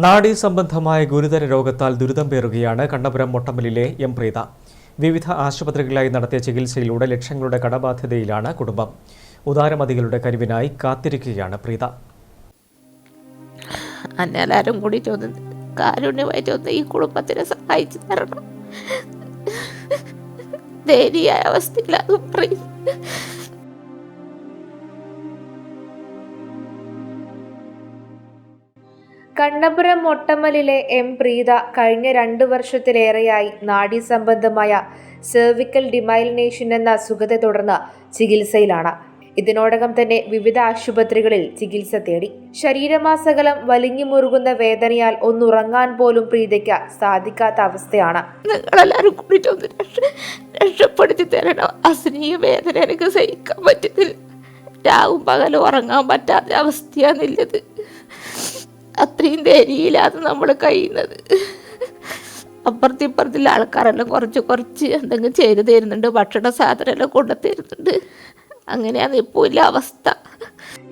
നാഡീ സംബന്ധമായ ഗുരുതര രോഗത്താൽ ദുരിതം പേറുകയാണ് കണ്ണപുരം മൊട്ടമ്മലിലെ എം പ്രീത. വിവിധ ആശുപത്രികളിലായി നടത്തിയ ചികിത്സയിലൂടെ ലക്ഷങ്ങളുടെ കടബാധ്യതയിലാണ് കുടുംബം. ഉദാരമതികളുടെ കരുവിനായി കാത്തിരിക്കുകയാണ് പ്രീത. എല്ലാവരും കൂടി കാരുണ്യമായിട്ട് ഈ കുടുംബത്തിനെ സഹായിച്ചു തരണം. ദയനീയായ അവസ്ഥയിലാണ് പറയും. കണ്ണപുരം മൊട്ടമ്മലിലെ എം പ്രീത കഴിഞ്ഞ 2 വർഷത്തിലേറെയായി നാഡീ സംബന്ധമായ സെർവിക്കൽ ഡിമൈലിനേഷൻ എന്ന അസുഖത്തെ തുടർന്ന് ചികിത്സയിലാണ്. ഇതിനോടകം തന്നെ വിവിധ ആശുപത്രികളിൽ ചികിത്സ തേടി. ശരീരമാസകലം വലിഞ്ഞു മുറുകുന്ന വേദനയാൽ ഒന്നുറങ്ങാൻ പോലും പ്രീതയ്ക്ക് സാധിക്കാത്ത അവസ്ഥയാണ്. നിങ്ങളെല്ലാവരും കൂടിയിട്ടൊന്ന് രക്ഷപ്പെടുത്തി തരണം. അസനീയ വേദന എനിക്ക് സഹിക്കാൻ പറ്റുന്നില്ല. രാവും പകലും ഉറങ്ങാൻ പറ്റാത്ത അവസ്ഥയാണുള്ളത്. അത്രയും ദയനീയിലാണ് നമ്മൾ കഴിയുന്നത്. അപ്പുറത്തിപ്പുറത്തുള്ള ആൾക്കാരെല്ലാം കുറച്ച് എന്തെങ്കിലും ചെയ്തു തരുന്നുണ്ട്, ഭക്ഷണ സാധനമെല്ലാം കൊണ്ടു തരുന്നുണ്ട്. അങ്ങനെയാണ് ഇപ്പോൾ ഇല്ല അവസ്ഥ.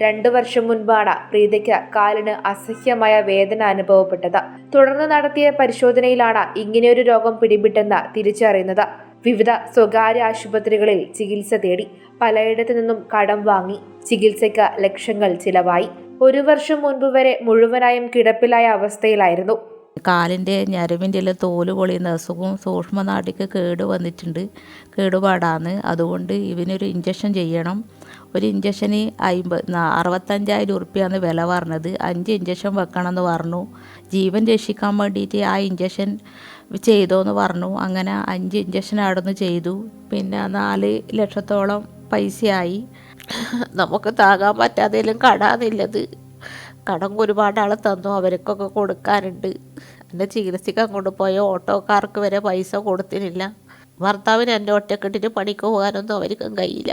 2 വർഷം മുൻപാണ് പ്രീതയ്ക്ക് കാലിന് അസഹ്യമായ വേദന അനുഭവപ്പെട്ടത്. തുടർന്ന് നടത്തിയ പരിശോധനയിലാണ് ഇങ്ങനെയൊരു രോഗം പിടിപെട്ടെന്ന് തിരിച്ചറിയുന്നത്. വിവിധ സ്വകാര്യ ആശുപത്രികളിൽ ചികിത്സ തേടി. പലയിടത്തു നിന്നും കടം വാങ്ങി. ചികിത്സയ്ക്ക് ലക്ഷങ്ങൾ ചിലവായി. 1 വർഷം മുൻപ് വരെ മുഴുവനായും കിടപ്പിലായ അവസ്ഥയിലായിരുന്നു. കാലിൻ്റെ ഞരമ്പിൻ്റെ എല്ലാം തോല് പൊളിയുന്ന അസുഖവും സൂക്ഷ്മനാടിക്ക് കേടുപാടാണ്. അതുകൊണ്ട് ഇവനൊരു ഇഞ്ചക്ഷൻ ചെയ്യണം. ഒരു ഇഞ്ചക്ഷന് 65,000 ഉറുപ്പ്യാണ് വില പറഞ്ഞത്. 5 ഇഞ്ചക്ഷൻ വെക്കണമെന്ന് പറഞ്ഞു. ജീവൻ രക്ഷിക്കാൻ വേണ്ടിയിട്ട് ആ ഇഞ്ചക്ഷൻ ചെയ്തോന്ന് പറഞ്ഞു. അങ്ങനെ 5 ഇഞ്ചക്ഷൻ അവിടെ നിന്ന് ചെയ്തു. പിന്നെ 4 ലക്ഷത്തോളം പൈസയായി. നമുക്ക് താങ്ങാൻ പറ്റാതെല്ലാം കടാന്നില്ലത്. കടം ഒരുപാട് ആൾ തന്നു, അവർക്കൊക്കെ കൊടുക്കാനുണ്ട്. എൻ്റെ ചികിത്സിക്കാൻ കൊണ്ടുപോയ ഓട്ടോക്കാർക്ക് വരെ പൈസ കൊടുത്തിട്ടില്ല. ഭർത്താവിന് എൻ്റെ ഒറ്റക്കെട്ടിന് പണിക്ക് പോകാനൊന്നും അവർക്കും കഴിയില്ല.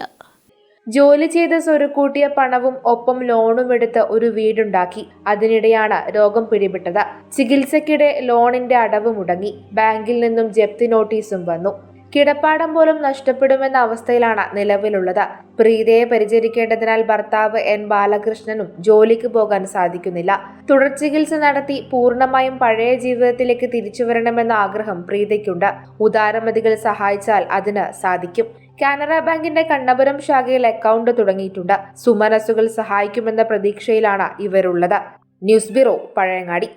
ജോലി ചെയ്ത് സ്വരുക്കൂട്ടിയ പണവും ഒപ്പം ലോണും എടുത്ത് ഒരു വീടുണ്ടാക്കി. അതിനിടെയാണ് രോഗം പിടിപെട്ടത്. ചികിത്സയ്ക്കിടെ ലോണിന്റെ അടവ് മുടങ്ങി. ബാങ്കിൽ നിന്നും ജപ്തി നോട്ടീസും വന്നു. കിടപ്പാടം പോലും നഷ്ടപ്പെടുമെന്ന അവസ്ഥയിലാണ് നിലവിലുള്ളത്. പ്രീതയെ പരിചരിക്കേണ്ടതിനാൽ ഭർത്താവ് എൻ ബാലകൃഷ്ണനും ജോലിക്ക് പോകാൻ സാധിക്കുന്നില്ല. തുടർ ചികിത്സ നടത്തി പൂർണ്ണമായും പഴയ ജീവിതത്തിലേക്ക് തിരിച്ചു വരണമെന്ന ആഗ്രഹം പ്രീതയ്ക്കുണ്ട്. ഉദാരമതികൾ സഹായിച്ചാൽ അതിന് സാധിക്കും. കാനറ ബാങ്കിന്റെ കണ്ണപുരം ശാഖയിൽ അക്കൗണ്ട് തുടങ്ങിയിട്ടുണ്ട്. സുമനസ്സുകൾ സഹായിക്കുമെന്ന പ്രതീക്ഷയിലാണ് ഇവരുള്ളത്. News bureau, Pazhayangadi.